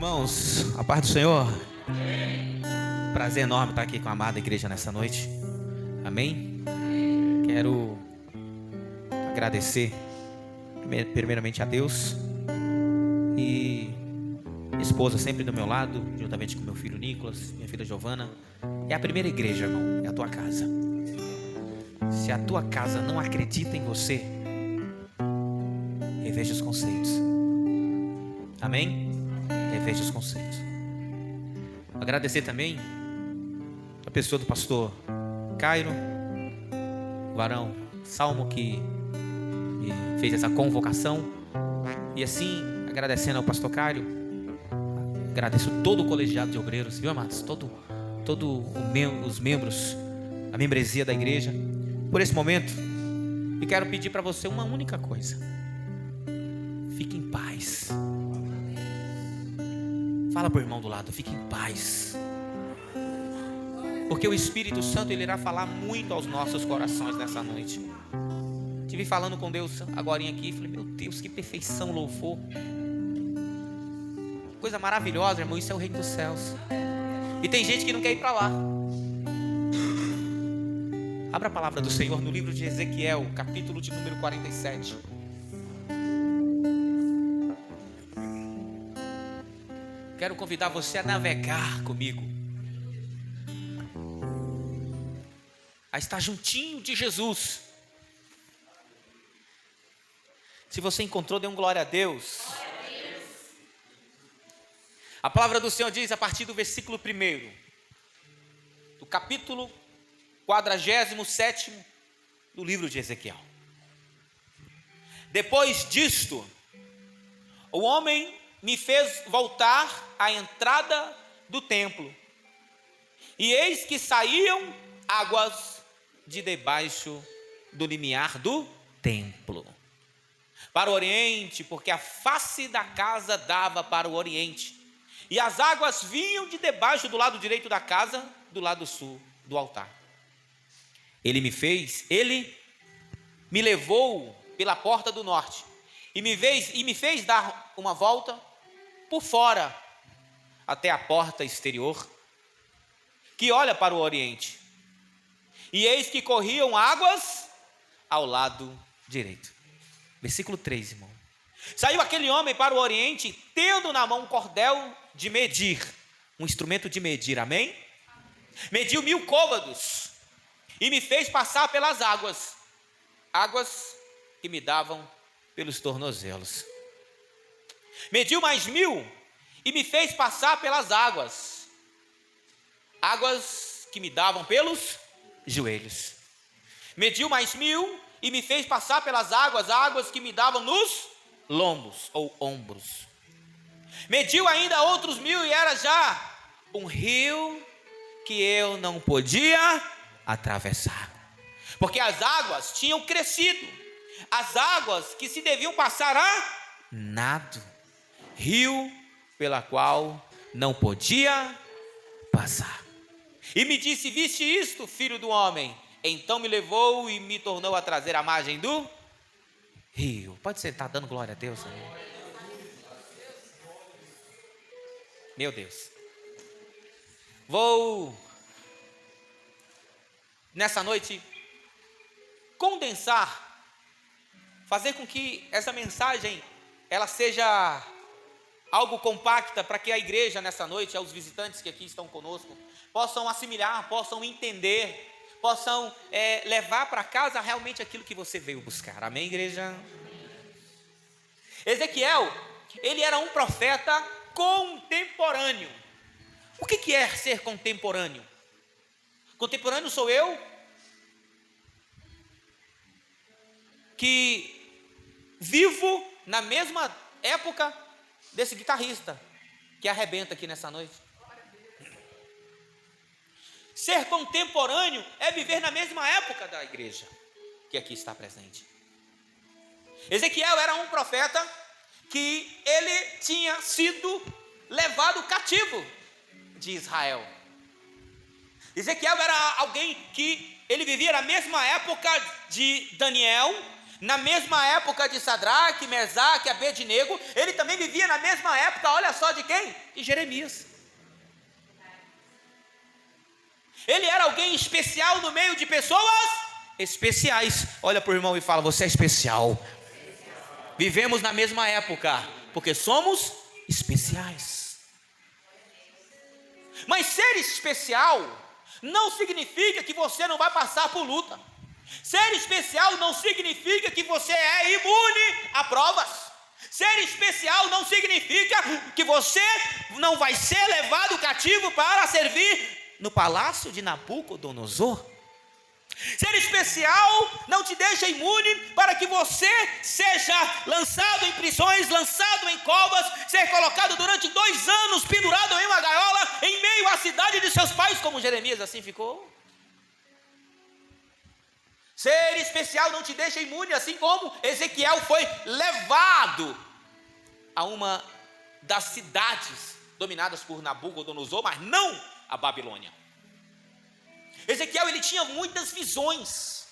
Irmãos, a paz do Senhor. Prazer enorme estar aqui com a amada igreja nessa noite. Amém? Quero agradecer primeiramente a Deus e minha esposa sempre do meu lado, juntamente com meu filho Nicolas, minha filha Giovana. É a primeira igreja, irmão, é a tua casa. Se a tua casa não acredita em você, reveja os conceitos. Amém? Reveja os conceitos. Agradecer também a pessoa do pastor Cairo, varão Salmo, que fez essa convocação. E assim, agradecendo ao pastor Cairo, agradeço todo o colegiado de obreiros, viu, amados? Os membros, a membresia da igreja, por esse momento. E quero pedir para você uma única coisa: fique em paz. Fala para o irmão do lado, fique em paz. Porque o Espírito Santo, ele irá falar muito aos nossos corações nessa noite. Estive falando com Deus agora aqui, falei, meu Deus, que perfeição, louvor. Coisa maravilhosa, irmão, isso é o reino dos céus. E tem gente que não quer ir para lá. Abra a palavra do Senhor no livro de Ezequiel, capítulo de número 47. Quero convidar você a navegar comigo, a estar juntinho de Jesus. Se você encontrou, dê um glória a Deus. A palavra do Senhor diz a partir do versículo 1 do capítulo 47 do livro de Ezequiel. Depois disto, o homem me fez voltar à entrada do templo, e eis que saíam águas de debaixo do limiar do templo para o oriente, porque a face da casa dava para o oriente, e as águas vinham de debaixo do lado direito da casa, do lado sul do altar. Ele me levou pela porta do norte, e me fez dar uma volta por fora até a porta exterior que olha para o oriente, e eis que corriam águas ao lado direito. Versículo 3, irmão. Saiu aquele homem para o oriente, tendo na mão um cordel de medir, um instrumento de medir, amém? Mediu 1000 côvados e me fez passar pelas águas que me davam pelos tornozelos. Mediu mais 1000 e me fez passar pelas águas que me davam pelos joelhos. Mediu mais 1000 e me fez passar pelas águas que me davam nos lombos ou ombros. Mediu ainda outros 1000 e era já um rio que eu não podia atravessar, porque as águas tinham crescido, as águas que se deviam passar a nado, rio pela qual não podia passar. E me disse: viste isto, filho do homem? Então me levou e me tornou a trazer à margem do rio. Pode sentar, dando glória a Deus, amém? Meu Deus. Vou nessa noite condensar, fazer com que essa mensagem ela seja algo compacta, para que a igreja nessa noite, aos visitantes que aqui estão conosco, possam assimilar, possam entender, possam levar para casa realmente aquilo que você veio buscar. Amém, igreja? Ezequiel, ele era um profeta contemporâneo. O que é ser contemporâneo? Contemporâneo sou eu, que vivo na mesma época desse guitarrista que arrebenta aqui nessa noite. Ser contemporâneo é viver na mesma época da igreja que aqui está presente. Ezequiel era um profeta que ele tinha sido levado cativo de Israel. Ezequiel era alguém que ele vivia na mesma época de Daniel, na mesma época de Sadraque, Mesaque, Abednego. Ele também vivia na mesma época, olha só de quem? De Jeremias. Ele era alguém especial no meio de pessoas especiais. Olha para o irmão e fala: você é especial. Vivemos na mesma época, porque somos especiais. Mas ser especial não significa que você não vai passar por luta. Ser especial não significa que você é imune a provas. Ser especial não significa que você não vai ser levado cativo para servir no palácio de Nabucodonosor. Ser especial não te deixa imune para que você seja lançado em prisões, lançado em covas, ser colocado durante 2 anos pendurado em uma gaiola em meio à cidade de seus pais, como Jeremias assim ficou. Ser especial não te deixa imune, assim como Ezequiel foi levado a uma das cidades dominadas por Nabucodonosor, mas não a Babilônia. Ezequiel, ele tinha muitas visões.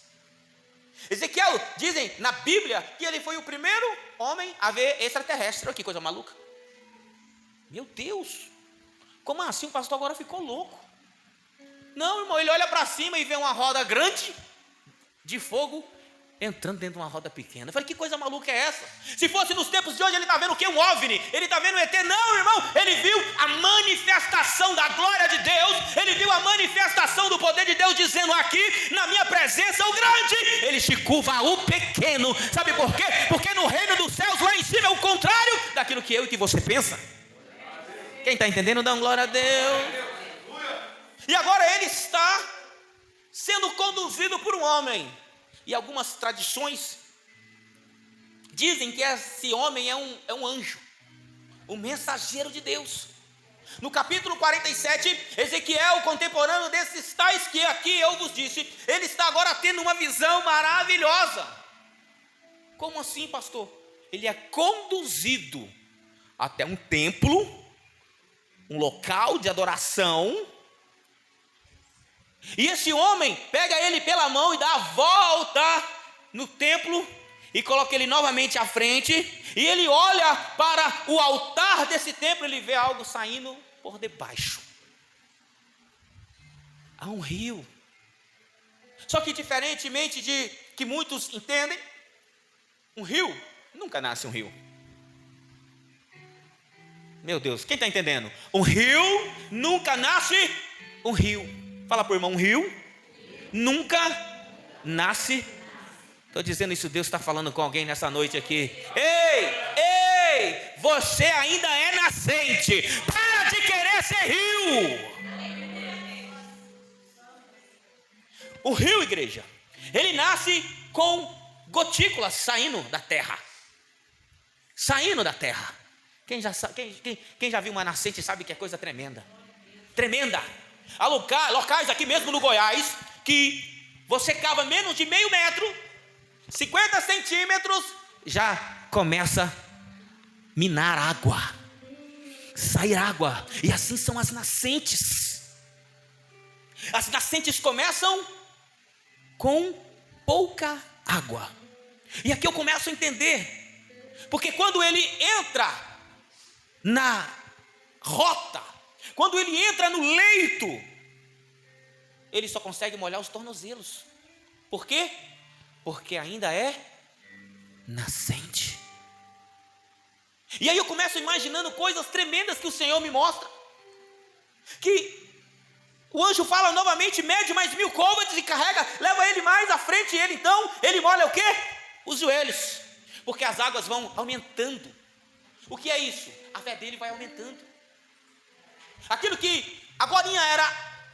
Ezequiel, dizem na Bíblia que ele foi o primeiro homem a ver extraterrestre. Olha que coisa maluca. Meu Deus, como assim? O pastor agora ficou louco. Não, irmão, ele olha para cima e vê uma roda grande de fogo entrando dentro de uma roda pequena. Eu falei: que coisa maluca é essa? Se fosse nos tempos de hoje, ele está vendo o que? Um OVNI? Ele está vendo um ET? Não, irmão, ele viu a manifestação da glória de Deus. Ele viu a manifestação do poder de Deus, dizendo: aqui na minha presença o grande, ele se curva ao pequeno. Sabe por quê? Porque no reino dos céus, lá em cima, é o contrário daquilo que eu e que você pensa. Quem está entendendo, dá glória a Deus. E agora ele está sendo conduzido por um homem. E algumas tradições dizem que esse homem é um anjo, um mensageiro de Deus. No capítulo 47, Ezequiel, contemporâneo desses tais que aqui eu vos disse, ele está agora tendo uma visão maravilhosa. Como assim, pastor? Ele é conduzido até um templo, um local de adoração. E esse homem pega ele pela mão e dá a volta no templo e coloca ele novamente à frente. E ele olha para o altar desse templo, ele vê algo saindo por debaixo. Há um rio. Só que diferentemente de que muitos entendem, um rio nunca nasce um rio. Meu Deus, quem está entendendo? Um rio nunca nasce um rio. Fala para o irmão: um rio nunca nasce. Estou dizendo isso, Deus está falando com alguém nessa noite aqui. Ei, você ainda é nascente. Para de querer ser rio. O rio, igreja, ele nasce com gotículas saindo da terra. Saindo da terra. Quem já viu uma nascente sabe que é coisa tremenda. Tremenda. Há locais aqui mesmo no Goiás que você cava menos de meio metro, 50 centímetros, já começa a minar água, sair água. E assim são as nascentes. As nascentes começam com pouca água. E aqui eu começo a entender, porque quando ele entra na rota, quando ele entra no leito, ele só consegue molhar os tornozelos. Por quê? Porque ainda é nascente. E aí eu começo imaginando coisas tremendas que o Senhor me mostra. Que o anjo fala novamente: mede mais 1000 côvados e carrega, leva ele mais à frente. E ele então, ele molha o quê? Os joelhos. Porque as águas vão aumentando. O que é isso? A fé dele vai aumentando. Aquilo que agora era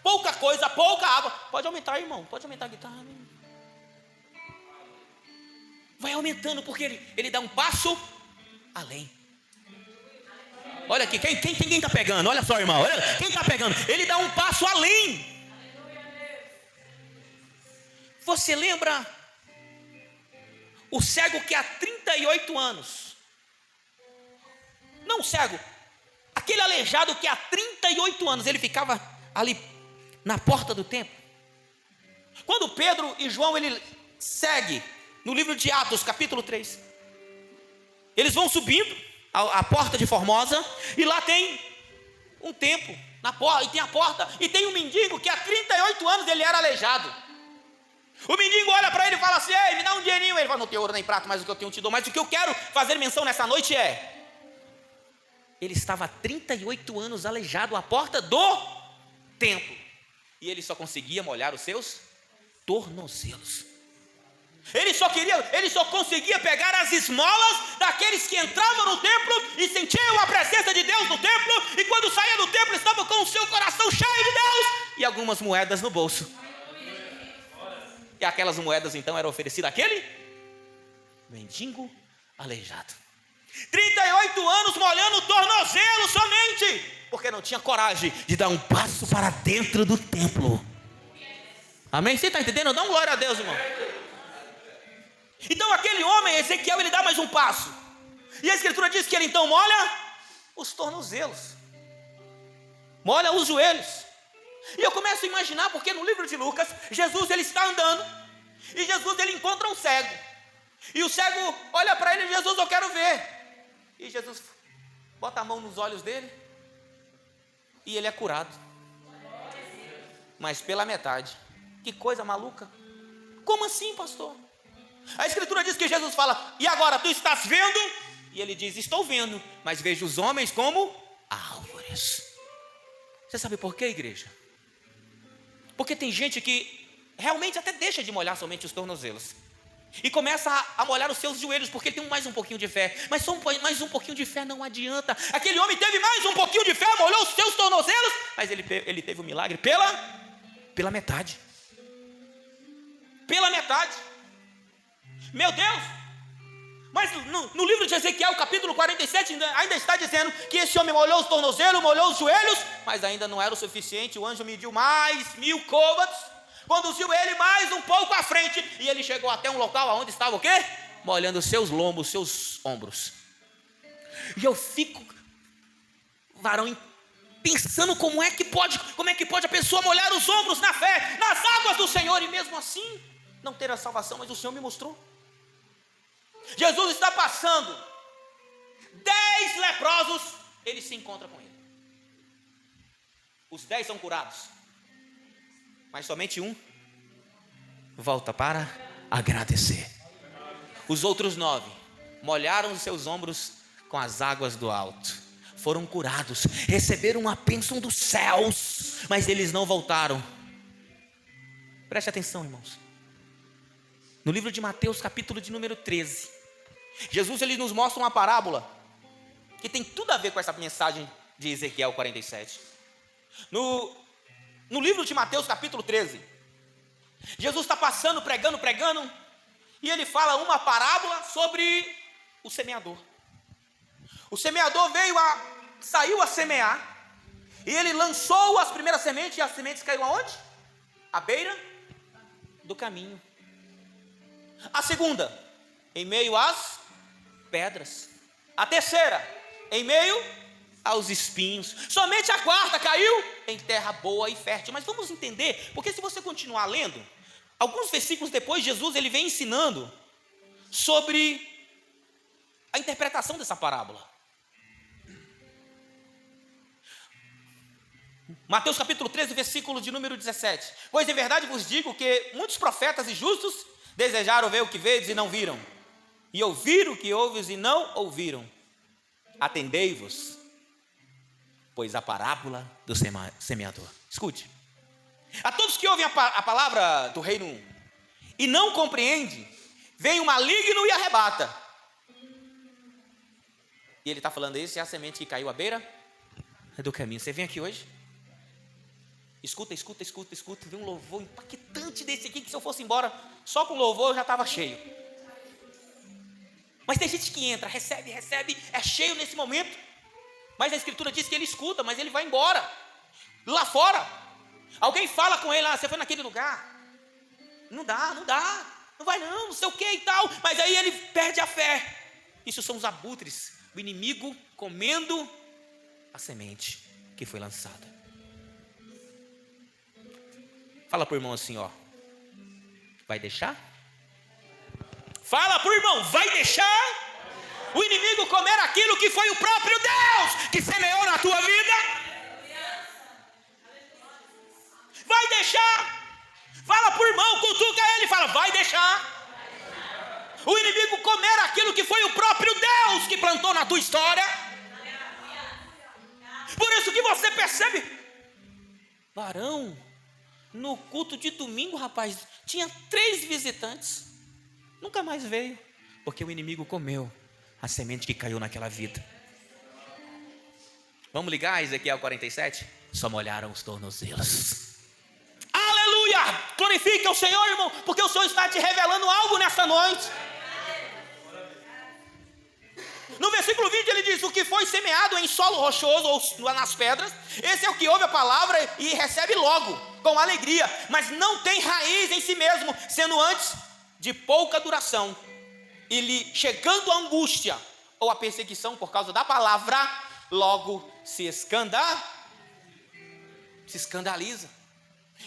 pouca coisa, pouca água, pode aumentar, irmão, pode aumentar a guitarra. Vai aumentando, porque ele dá um passo além. Olha aqui, quem está pegando? Olha só, irmão, quem está pegando? Ele dá um passo além. Você lembra o cego que há 38 anos, não cego, aquele aleijado que há 38 anos ele ficava ali na porta do templo. Quando Pedro e João ele segue no livro de Atos, capítulo 3. Eles vão subindo a porta de Formosa, e lá tem um templo, na porta, e tem a porta, e tem um mendigo que há 38 anos ele era aleijado. O mendigo olha para ele e fala assim: ei, me dá um dinheirinho. Ele fala: não tenho ouro nem prata, mas o que eu tenho te dou. Mas o que eu quero fazer menção nessa noite é: ele estava há 38 anos aleijado à porta do templo, e ele só conseguia molhar os seus tornozelos. Ele só conseguia pegar as esmolas daqueles que entravam no templo e sentiam a presença de Deus no templo, e quando saía do templo estavam com o seu coração cheio de Deus e algumas moedas no bolso. E aquelas moedas então eram oferecidas àquele mendigo aleijado. 38 anos molhando o tornozelo somente, porque não tinha coragem de dar um passo para dentro do templo. Amém? Você está entendendo? Dá um glória a Deus, irmão. Então aquele homem, Ezequiel, ele dá mais um passo, e a escritura diz que ele então molha os tornozelos, molha os joelhos. E eu começo a imaginar, porque no livro de Lucas, Jesus ele está andando, e Jesus ele encontra um cego, e o cego olha para ele: Jesus, eu quero ver. E Jesus bota a mão nos olhos dele, e ele é curado, mas pela metade. Que coisa maluca. Como assim, pastor? A escritura diz que Jesus fala: e agora, tu estás vendo? E ele diz: estou vendo, mas vejo os homens como árvores. Você sabe por quê, igreja? Porque tem gente que realmente até deixa de molhar somente os tornozelos e começa a molhar os seus joelhos, porque ele tem mais um pouquinho de fé. Mas só mais um pouquinho de fé não adianta. Aquele homem teve mais um pouquinho de fé, molhou os seus tornozelos, mas ele teve o milagre pela metade. Pela metade. Meu Deus. Mas no livro de Ezequiel, capítulo 47, ainda está dizendo que esse homem molhou os tornozelos, molhou os joelhos, mas ainda não era o suficiente. O anjo mediu mais 1000 côvados, conduziu ele mais um pouco à frente, e ele chegou até um local onde estava o quê? Molhando os seus lombos, seus ombros. E eu fico, varão, pensando como é que pode a pessoa molhar os ombros na fé, nas águas do Senhor, e mesmo assim não ter a salvação. Mas o Senhor me mostrou. Jesus está passando, 10 leprosos, ele se encontra com ele. Os 10 são curados, mas somente um volta para agradecer. Os outros 9 molharam os seus ombros com as águas do alto, foram curados, receberam uma bênção dos céus, mas eles não voltaram. Preste atenção, irmãos. No livro de Mateus, capítulo de número 13, Jesus ele nos mostra uma parábola que tem tudo a ver com essa mensagem de Ezequiel 47. No livro de Mateus, capítulo 13, Jesus está passando, pregando, e ele fala uma parábola sobre o semeador. O semeador saiu a semear, e ele lançou as primeiras sementes, e as sementes caíram aonde? À beira do caminho. A segunda, em meio às pedras. A terceira, em meio aos espinhos. Somente a quarta caiu em terra boa e fértil. Mas vamos entender, porque se você continuar lendo, alguns versículos depois, Jesus ele vem ensinando sobre a interpretação dessa parábola. Mateus capítulo 13, versículo de número 17. Pois em verdade vos digo que muitos profetas e justos desejaram ver o que vedes e não viram, e ouvir o que ouves e não ouviram. Atendei-vos, pois a parábola do semeador. Escute. A todos que ouvem a palavra do reino e não compreendem, vem o maligno e arrebata. E ele está falando isso, é a semente que caiu à beira do caminho. Você vem aqui hoje, escuta, vem um louvor impactante desse aqui, que se eu fosse embora só com louvor eu já estava cheio. Mas tem gente que entra, recebe, é cheio nesse momento, mas a escritura diz que ele escuta, mas ele vai embora. Lá fora, alguém fala com ele: você foi naquele lugar, não dá, não vai não sei o que e tal, mas aí ele perde a fé. Isso são os abutres, o inimigo comendo a semente que foi lançada. Fala para o irmão assim, vai deixar? Fala para o irmão, vai deixar o inimigo comer aquilo que foi o próprio Deus que semeou na tua vida? Vai deixar. Fala para o irmão, cutuca ele, fala, vai deixar o inimigo comer aquilo que foi o próprio Deus que plantou na tua história. Por isso que você percebe, varão, no culto de domingo, rapaz, tinha 3 visitantes, nunca mais veio, porque o inimigo comeu a semente que caiu naquela vida. Vamos ligar a Ezequiel 47? Só molharam os tornozelos. Aleluia! Glorifique o Senhor, irmão, porque o Senhor está te revelando algo nessa noite. No versículo 20 ele diz, o que foi semeado em solo rochoso ou nas pedras, esse é o que ouve a palavra e recebe logo, com alegria, mas não tem raiz em si mesmo, sendo antes de pouca duração, e lhe chegando a angústia ou a perseguição por causa da palavra, logo se escandaliza.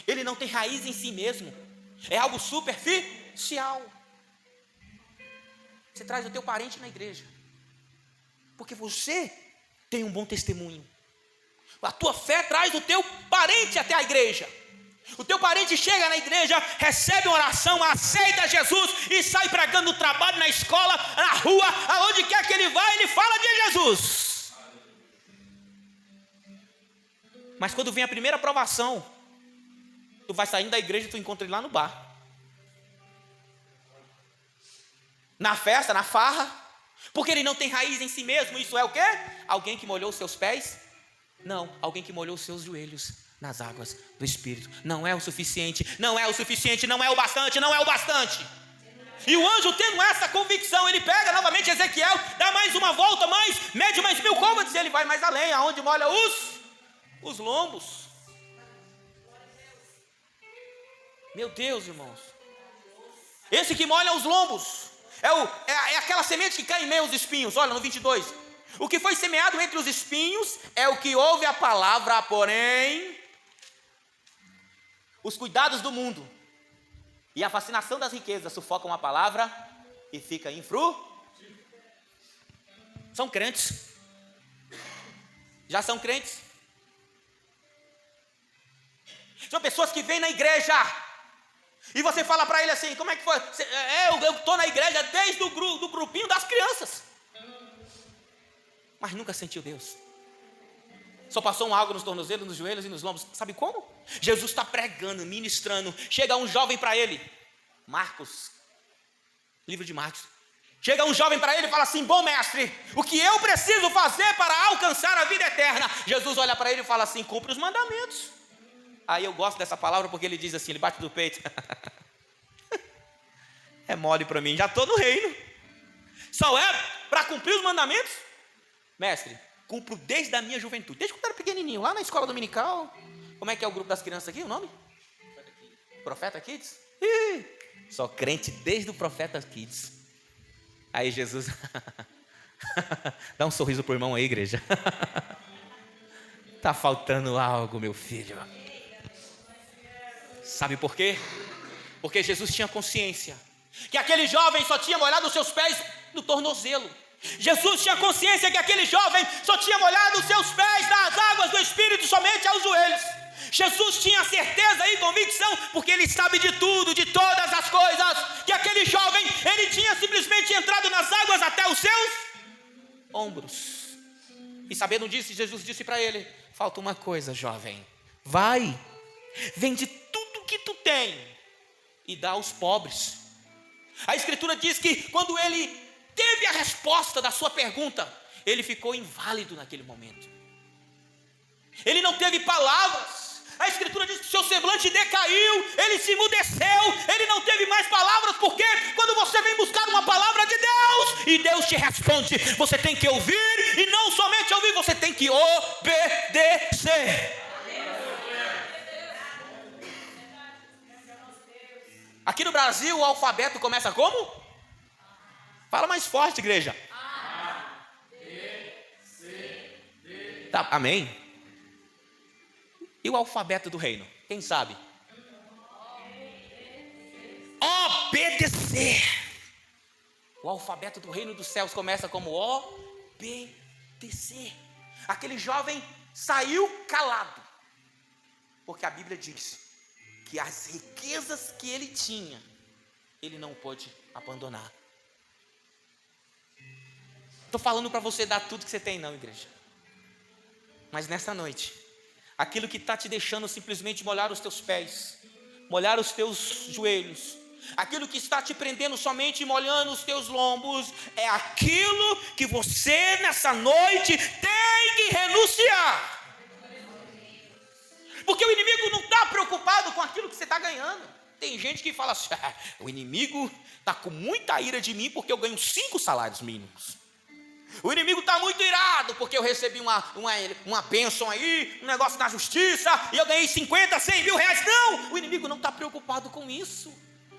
Ele não tem raiz em si mesmo, é algo superficial. Você traz o teu parente na igreja, porque você tem um bom testemunho. A tua fé traz o teu parente até a igreja. O teu parente chega na igreja, recebe uma oração, aceita Jesus e sai pregando no trabalho, na escola, na rua, aonde quer que ele vá, ele fala de Jesus. Mas quando vem a primeira provação, tu vai saindo da igreja e tu encontra ele lá no bar, na festa, na farra, porque ele não tem raiz em si mesmo. Isso é o quê? Alguém que molhou os seus pés? Não, alguém que molhou os seus joelhos nas águas do Espírito. Não é o suficiente, não é o suficiente, não é o bastante, não é o bastante. E o anjo tendo essa convicção, ele pega novamente Ezequiel, dá mais uma volta, mede mais 1000 côvados, e ele vai mais além, aonde molha os lombos. Meu Deus, irmãos, esse que molha os lombos é aquela semente que cai em meio aos espinhos. Olha no 22, o que foi semeado entre os espinhos é o que ouve a palavra, porém os cuidados do mundo e a fascinação das riquezas sufocam a palavra e fica São crentes, já são crentes. São pessoas que vêm na igreja e você fala para ele assim, como é que foi? Eu estou na igreja desde o grupinho das crianças, mas nunca sentiu Deus. Só passou algo nos tornozelos, nos joelhos e nos lombos. Sabe como? Jesus está pregando, ministrando. Chega um jovem para ele, Marcos, livro de Marcos. Chega um jovem para ele e fala assim, bom mestre, o que eu preciso fazer para alcançar a vida eterna? Jesus olha para ele e fala assim, cumpre os mandamentos. Aí eu gosto dessa palavra porque ele diz assim, ele bate no peito. É mole para mim, já estou no reino. Só é para cumprir os mandamentos? Mestre, cumpro desde a minha juventude, desde quando eu era pequenininho, lá na escola dominical. Como é que é o grupo das crianças aqui, o nome? Profeta Kids? Só crente desde o Profeta Kids. Aí Jesus, dá um sorriso pro irmão aí, igreja. Tá faltando algo, meu filho. Sabe por quê? Porque Jesus tinha consciência que aquele jovem só tinha molhado os seus pés no tornozelo. Jesus tinha consciência que aquele jovem só tinha molhado os seus pés nas águas do Espírito somente aos joelhos. Jesus tinha certeza e convicção, porque ele sabe de tudo, de todas as coisas, que aquele jovem, ele tinha simplesmente entrado nas águas até os seus ombros. E sabendo disso, Jesus disse para ele, falta uma coisa, jovem, vai, vende tudo que tu tem e dá aos pobres. A Escritura diz que quando ele teve a resposta da sua pergunta, ele ficou inválido naquele momento. Ele não teve palavras. A Escritura diz que seu semblante decaiu, ele se emudeceu, ele não teve mais palavras, porque quando você vem buscar uma palavra de Deus, e Deus te responde, você tem que ouvir, e não somente ouvir, você tem que obedecer. Aqui no Brasil o alfabeto começa como? Fala mais forte, igreja. A, B, C, D. Tá, amém? E o alfabeto do reino? Quem sabe? Obedecer. O alfabeto do reino dos céus começa como obedecer. Aquele jovem saiu calado, porque a Bíblia diz que as riquezas que ele tinha, ele não pôde abandonar. Estou falando para você dar tudo que você tem, não, igreja. Mas nessa noite, aquilo que está te deixando simplesmente molhar os teus pés, molhar os teus joelhos, aquilo que está te prendendo somente molhando os teus lombos, é aquilo que você nessa noite tem que renunciar. Porque o inimigo não está preocupado com aquilo que você está ganhando. Tem gente que fala assim: o inimigo está com muita ira de mim porque eu ganho 5 salários mínimos. O inimigo está muito irado porque eu recebi uma bênção aí, um negócio na justiça, e eu ganhei 50, 100 mil reais. Não, o inimigo não está preocupado com isso,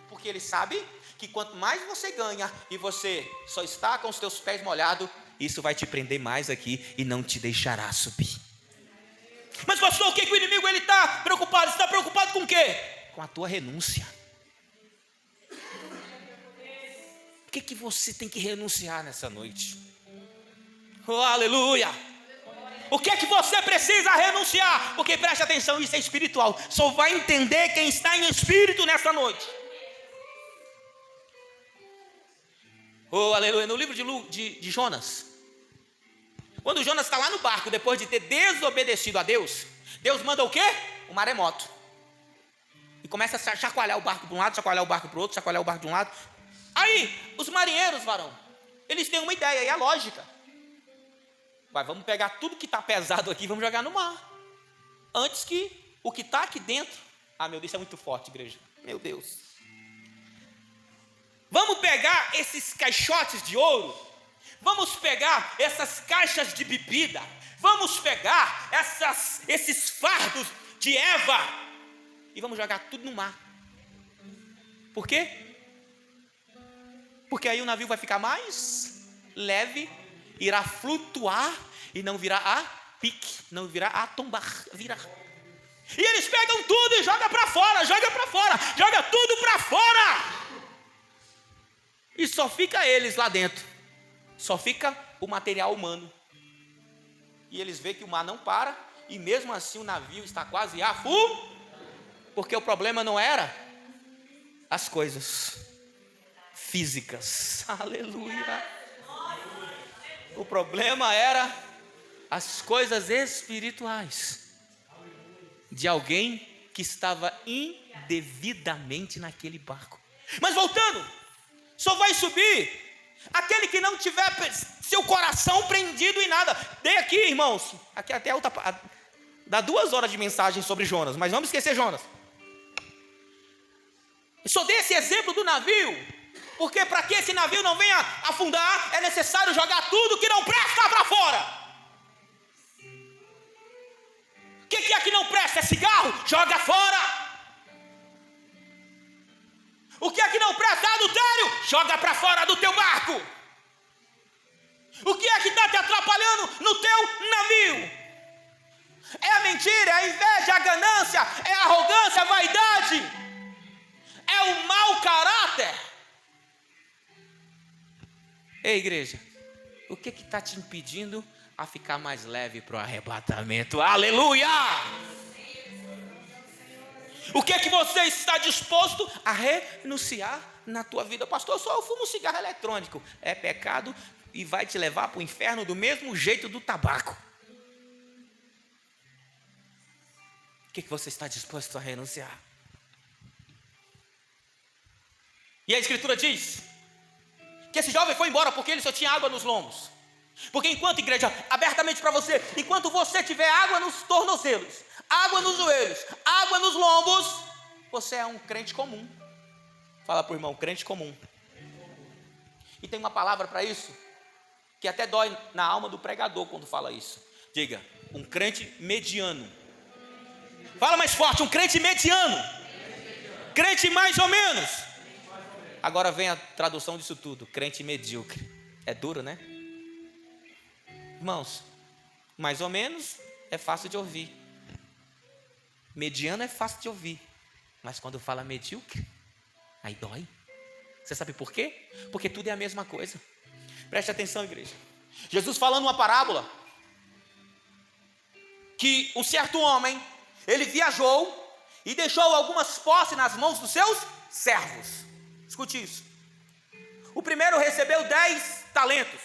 porque ele sabe que quanto mais você ganha e você só está com os teus pés molhados, isso vai te prender mais aqui e não te deixará subir. Mas pastor, o que o inimigo está preocupado? Ele está preocupado com o quê? Com a tua renúncia. O que você tem que renunciar nessa noite? Oh, aleluia! O que é que você precisa renunciar? Porque preste atenção, isso é espiritual. Só vai entender quem está em espírito nessa noite. Oh, aleluia! No livro de Jonas, quando Jonas está lá no barco, depois de ter desobedecido a Deus, Deus manda o quê? Um maremoto. E começa a chacoalhar o barco para um lado, chacoalhar o barco para o outro, chacoalhar o barco de um lado. Aí, os marinheiros, varão, eles têm uma ideia, e a lógica. Vamos pegar tudo que está pesado aqui e vamos jogar no mar. Antes que o que está aqui dentro... meu Deus, isso é muito forte, igreja. Meu Deus. Vamos pegar esses caixotes de ouro. Vamos pegar essas caixas de bebida. Vamos pegar esses fardos de Eva. E vamos jogar tudo no mar. Por quê? Porque aí o navio vai ficar mais leve, irá flutuar e não virá a pique, não virá a tombar, virá. E eles pegam tudo e jogam para fora, joga tudo para fora. E só fica eles lá dentro. Só fica o material humano. E eles veem que o mar não para, e mesmo assim o navio está quase porque o problema não era as coisas físicas. Aleluia. O problema era as coisas espirituais de alguém que estava indevidamente naquele barco. Mas voltando, só vai subir aquele que não tiver seu coração prendido em nada. Dei aqui, irmãos, aqui até dá 2 horas de mensagem sobre Jonas, mas vamos esquecer Jonas. Eu só dei esse exemplo do navio, porque para que esse navio não venha afundar, é necessário jogar tudo que não presta para fora. O que é que não presta? É cigarro? Joga fora. O que é que não presta? É adultério? Joga para fora do teu barco. O que é que está te atrapalhando no teu navio? É a mentira, é a inveja, é a ganância, é a arrogância, a vaidade, é o mau caráter. Ei, igreja, o que está te impedindo a ficar mais leve para o arrebatamento? Aleluia! O que é que você está disposto a renunciar na tua vida? Pastor, eu fumo cigarro eletrônico. É pecado e vai te levar para o inferno do mesmo jeito do tabaco. O que você está disposto a renunciar? E a Escritura diz que esse jovem foi embora porque ele só tinha água nos lombos. Porque enquanto, igreja, abertamente para você, enquanto você tiver água nos tornozelos, água nos joelhos, água nos lombos, você é um crente comum. Fala para o irmão, crente comum. E tem uma palavra para isso, que até dói na alma do pregador quando fala isso. Diga, um crente mediano. Fala mais forte, um crente mediano. Crente mais ou menos. Agora vem a tradução disso tudo, crente medíocre. É duro, né? Irmãos, mais ou menos é fácil de ouvir. Mediano é fácil de ouvir. Mas quando fala medíocre, aí dói. Você sabe por quê? Porque tudo é a mesma coisa. Preste atenção, igreja. Jesus falando uma parábola, que um certo homem, ele viajou e deixou algumas posses nas mãos dos seus servos. Escute isso. O primeiro recebeu 10 talentos.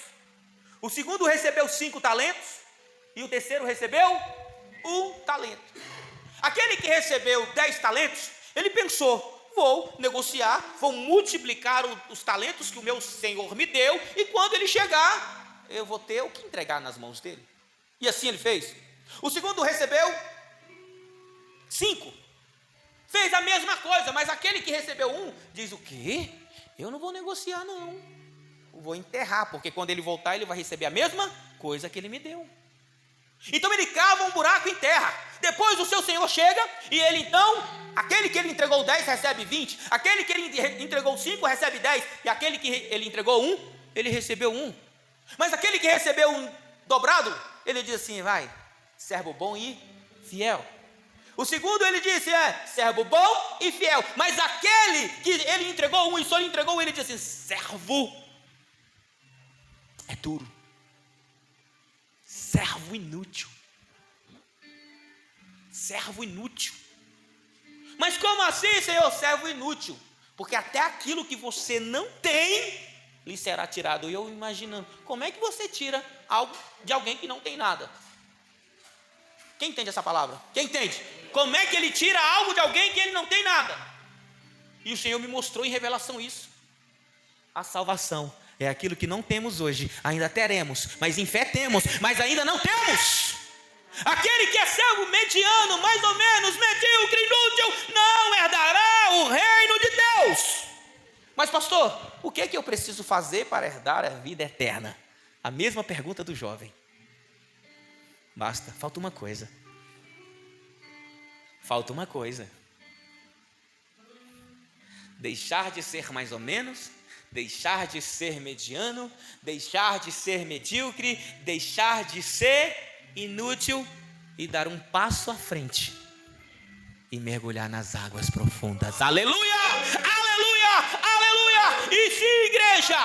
O segundo recebeu 5 talentos. E o terceiro recebeu 1 talento. Aquele que recebeu 10 talentos, ele pensou: vou negociar, vou multiplicar os talentos que o meu Senhor me deu, e quando ele chegar, eu vou ter o que entregar nas mãos dele. E assim ele fez. O segundo recebeu 5. Fez a mesma coisa, mas aquele que recebeu 1 diz: o quê? Eu não vou negociar não. Eu vou enterrar, porque quando ele voltar ele vai receber a mesma coisa que ele me deu. Então ele cava um buraco em terra. Depois o seu senhor chega e ele então, aquele que ele entregou 10 recebe 20, aquele que ele entregou 5 recebe 10, e aquele que ele entregou 1, ele recebeu 1. Mas aquele que recebeu 1 dobrado, ele diz assim: vai, servo bom e fiel. O segundo ele disse: servo bom e fiel. Mas aquele que ele entregou 1 e só lhe entregou, ele disse assim: servo é duro, servo inútil. Servo inútil. Mas como assim, Senhor? Servo inútil. Porque até aquilo que você não tem lhe será tirado. E eu imaginando, como é que você tira algo de alguém que não tem nada? Quem entende essa palavra? Quem entende? Como é que ele tira algo de alguém que ele não tem nada? E o Senhor me mostrou em revelação isso. A salvação é aquilo que não temos hoje, ainda teremos, mas em fé temos, mas ainda não temos. Aquele que é servo mediano, mais ou menos, medíocre, inútil, não herdará o reino de Deus. Mas pastor, o que é que eu preciso fazer para herdar a vida eterna? A mesma pergunta do jovem. Basta, falta uma coisa. Falta uma coisa. Deixar de ser mais ou menos, deixar de ser mediano, deixar de ser medíocre, deixar de ser inútil e dar um passo à frente e mergulhar nas águas profundas. Aleluia! Aleluia! Aleluia! E sim, igreja,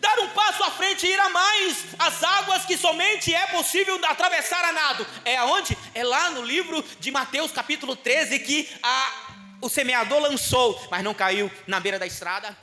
dar um passo à frente e ir a mais as águas que somente é possível atravessar a nado. É aonde? É lá no livro de Mateus capítulo 13 que o semeador lançou, mas não caiu na beira da estrada,